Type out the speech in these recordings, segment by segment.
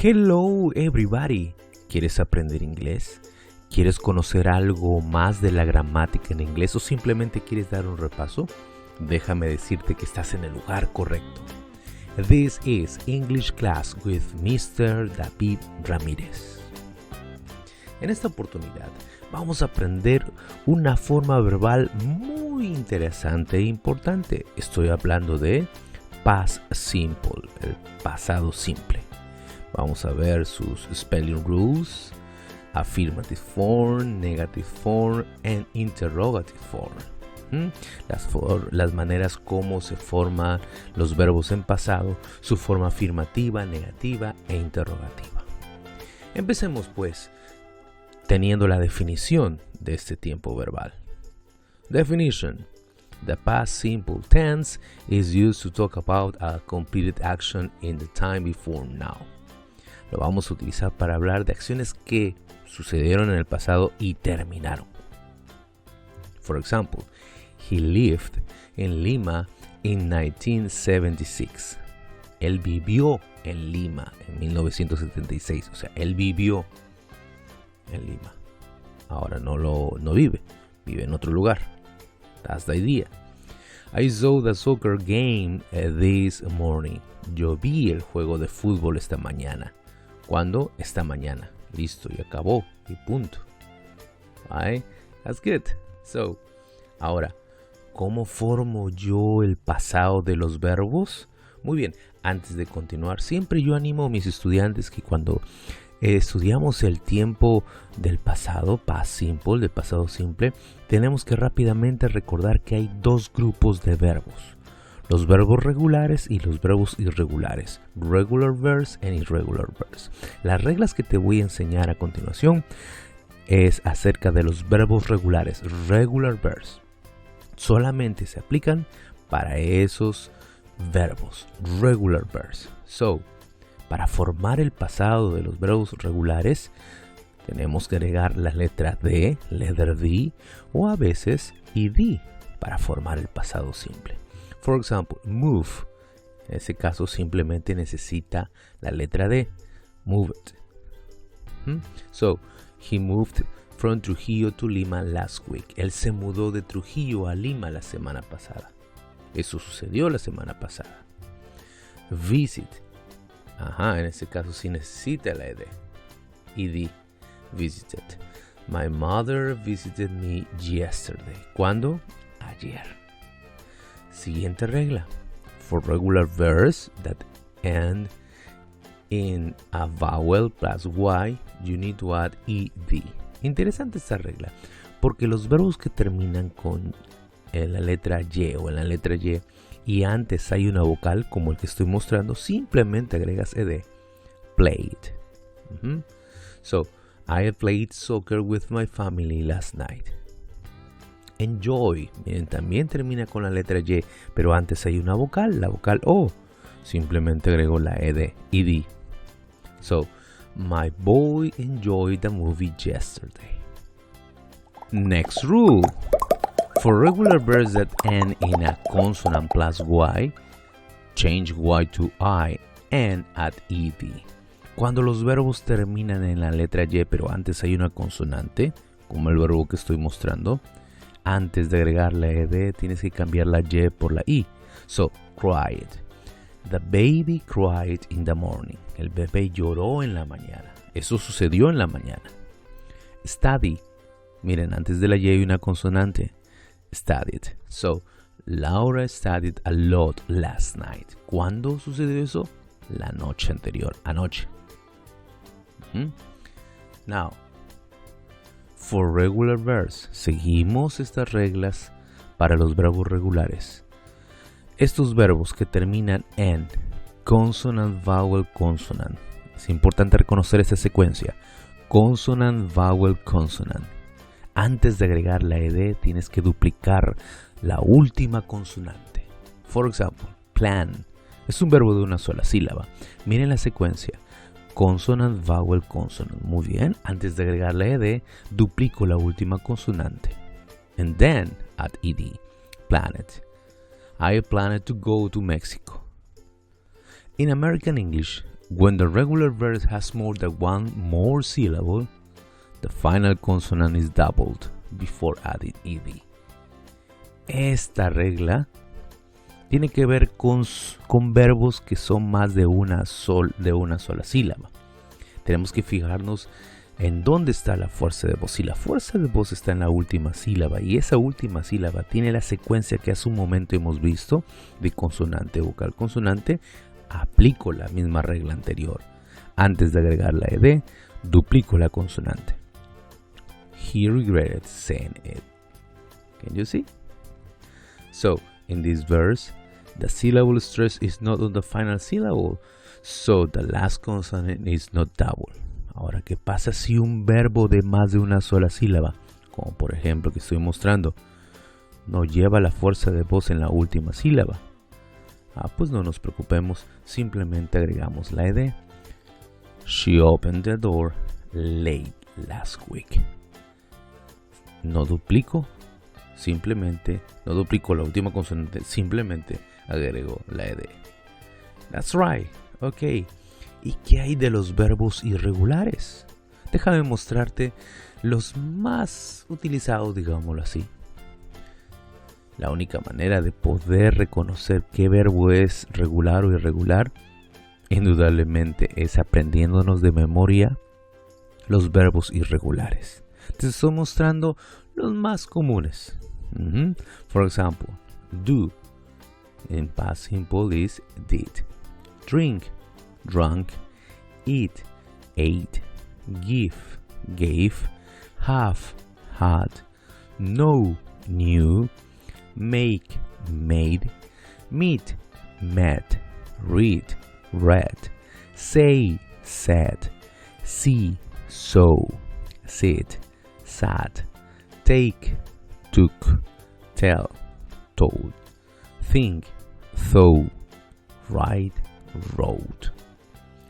Hello everybody. ¿Quieres aprender inglés? ¿Quieres conocer algo más de la gramática en inglés o simplemente quieres dar un repaso? Déjame decirte que estás en el lugar correcto. This is English Class with Mr. David Ramírez. En esta oportunidad vamos a aprender una forma verbal muy interesante e importante. Estoy hablando de past simple, el pasado simple. Vamos a ver sus spelling rules, affirmative form, negative form and interrogative form. Las maneras como se forman los verbos en pasado, su forma afirmativa, negativa e interrogativa. Empecemos pues teniendo la definición de este tiempo verbal. Definition. The past simple tense is used to talk about a completed action in the time before now. Lo vamos a utilizar para hablar de acciones que sucedieron en el pasado y terminaron. For example, he lived in Lima in 1976. Él vivió en Lima en 1976. O sea, él vivió en Lima. Ahora no vive en otro lugar. That's the idea. I saw the soccer game this morning. Yo vi el juego de fútbol esta mañana. ¿Cuándo? Esta mañana. Listo, y acabó. Y punto. Alright, that's good. So, ahora, ¿cómo formo yo el pasado de los verbos? Muy bien, antes de continuar, siempre yo animo a mis estudiantes que cuando estudiamos el tiempo del pasado, past simple, del pasado simple, tenemos que rápidamente recordar que hay dos grupos de verbos. Los verbos regulares y los verbos irregulares. Regular verbs and irregular verbs. Las reglas que te voy a enseñar a continuación es acerca de los verbos regulares. Regular verbs. Solamente se aplican para esos verbos. Regular verbs. So, para formar el pasado de los verbos regulares, tenemos que agregar la letra D, letter D, o a veces ed para formar el pasado simple. For example, move. En ese caso simplemente necesita la letra D. Move it. So, he moved from Trujillo to Lima last week. Él se mudó de Trujillo a Lima la semana pasada. Eso sucedió la semana pasada. Visit. En ese caso sí necesita la ed. Ed. Visited. My mother visited me yesterday. ¿Cuándo? Ayer. Siguiente regla. For regular verbs that end in a vowel plus y, you need to add ed. Interesante esta regla, porque los verbos que terminan con la letra y o en la letra y antes hay una vocal como el que estoy mostrando, simplemente agregas ed. Played. So, I played soccer with my family last night. Enjoy. Miren, también termina con la letra Y, pero antes hay una vocal, la vocal O. Simplemente agrego la ed. So, my boy enjoyed the movie yesterday. Next rule. For regular verbs that end in a consonant plus Y, change Y to I and add ed. Cuando los verbos terminan en la letra Y, pero antes hay una consonante, como el verbo que estoy mostrando, antes de agregar la ed tienes que cambiar la Y por la I. So, cried. The baby cried in the morning. El bebé lloró en la mañana. Eso sucedió en la mañana. Study. Miren, antes de la Y hay una consonante. Studied. So, Laura studied a lot last night. ¿Cuándo sucedió eso? La noche anterior. Anoche. Now, for regular verbs, seguimos estas reglas para los verbos regulares. Estos verbos que terminan en consonant, vowel, consonant. Es importante reconocer esta secuencia. Consonant, vowel, consonant. Antes de agregar la ed, tienes que duplicar la última consonante. For example, plan. Es un verbo de una sola sílaba. Miren la secuencia. Consonant, vowel, consonant. Muy bien. Antes de agregar la ed, duplico la última consonante. And then add ed. Planet. I planned to go to Mexico. In American English, When the regular verb has more than one more syllable, the final consonant is doubled before adding ed. Esta regla tiene que ver con verbos que son más de una sola sílaba. Tenemos que fijarnos en dónde está la fuerza de voz. Si la fuerza de voz está en la última sílaba y esa última sílaba tiene la secuencia que hace un momento hemos visto de consonante, vocal, consonante, aplico la misma regla anterior. Antes de agregar la ed, duplico la consonante. He regretted saying it. Can you see? So, in this verse, the syllable stress is not on the final syllable, so the last consonant is not double. Ahora, ¿qué pasa si un verbo de más de una sola sílaba, como por ejemplo que estoy mostrando, no lleva la fuerza de voz en la última sílaba? Pues no nos preocupemos, simplemente agregamos la ed. She opened the door late last week. No duplico la última consonante, simplemente agrego la ed. That's right, ok. ¿Y qué hay de los verbos irregulares? Déjame mostrarte los más utilizados, digámoslo así. La única manera de poder reconocer qué verbo es regular o irregular, indudablemente, es aprendiéndonos de memoria los verbos irregulares. Te estoy mostrando los más comunes. For example, do in past simple is did. Drink, drunk. Eat, ate. Give, gave. Have, had. Know, knew. Make, made. Meet, met. Read, read. Say, said. See, saw. Sit, sat. Take, took. Tell, told. Think, thought. Write, wrote.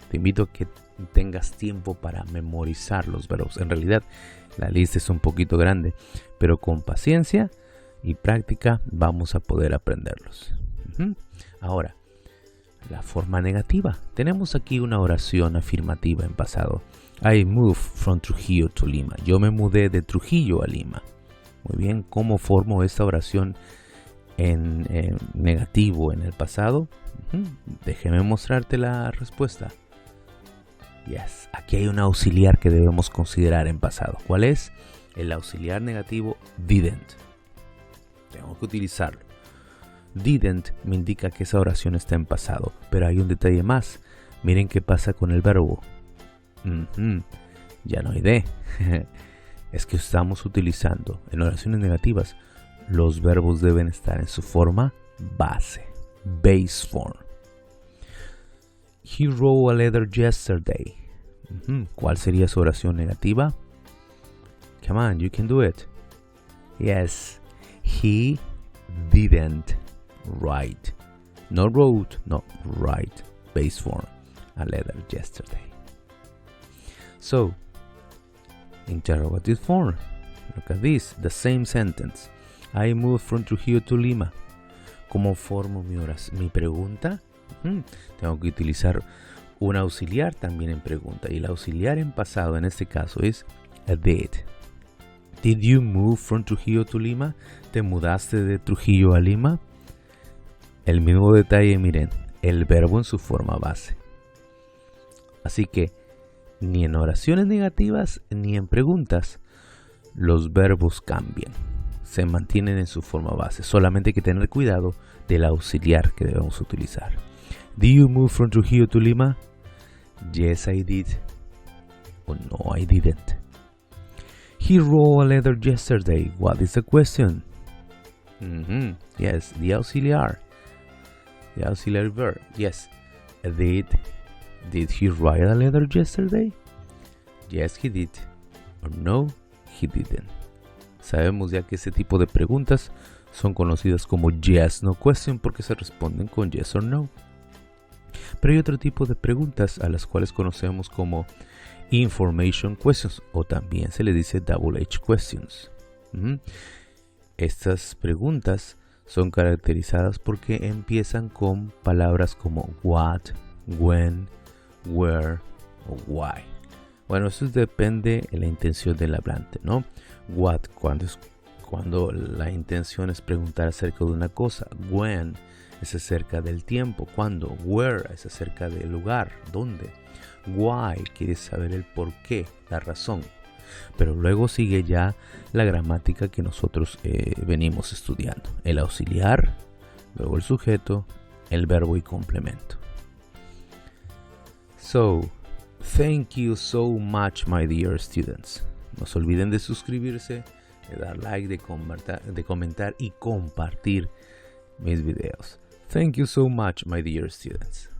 Te invito a que tengas tiempo para memorizar los verbos. En realidad la lista es un poquito grande, pero con paciencia y práctica vamos a poder aprenderlos. Ahora, la forma negativa. Tenemos aquí una oración afirmativa en pasado. I moved from Trujillo to Lima. Yo me mudé de Trujillo a Lima. Muy bien, ¿cómo formo esta oración en negativo en el pasado? Déjeme mostrarte la respuesta. Yes, aquí hay un auxiliar que debemos considerar en pasado. ¿Cuál es? El auxiliar negativo didn't. Tengo que utilizarlo. Didn't me indica que esa oración está en pasado, pero hay un detalle más. Miren qué pasa con el verbo. Ya no hay de. Es que estamos utilizando en oraciones negativas. Los verbos deben estar en su forma base. Base form. He wrote a letter yesterday. ¿Cuál sería su oración negativa? Come on, you can do it. Yes, he didn't write. No wrote, no write. Base form. A letter yesterday. So, interrogative form. Look at this, the same sentence. I moved from Trujillo to Lima. ¿Cómo formo mi pregunta? Tengo que utilizar un auxiliar también en pregunta. Y el auxiliar en pasado en este caso es did. Did you move from Trujillo to Lima? ¿Te mudaste de Trujillo a Lima? El mismo detalle, miren, el verbo en su forma base. Así que ni en oraciones negativas ni en preguntas los verbos cambian. Se mantienen en su forma base. Solamente hay que tener cuidado del auxiliar que debemos utilizar. Did you move from Trujillo to Lima? Yes, I did. Or no, I didn't. He wrote a letter yesterday. What is the question? Yes, the auxiliar. The auxiliary verb. Yes. Did he write a letter yesterday? Yes, he did. Or no, he didn't. Sabemos ya que este tipo de preguntas son conocidas como yes, no question porque se responden con yes or no. Pero hay otro tipo de preguntas a las cuales conocemos como information questions o también se le dice double H questions. Estas preguntas son caracterizadas porque empiezan con palabras como what, when, where o why. Bueno, eso depende de la intención del hablante, ¿no? What, cuando la intención es preguntar acerca de una cosa. When es acerca del tiempo. Cuando. Where es acerca del lugar. ¿Dónde? Why quiere saber el por qué, la razón. Pero luego sigue ya la gramática que nosotros venimos estudiando. El auxiliar, luego el sujeto, el verbo y complemento. So, thank you so much, my dear students. No se olviden de suscribirse, de dar like, de comentar y compartir mis videos. Thank you so much, my dear students.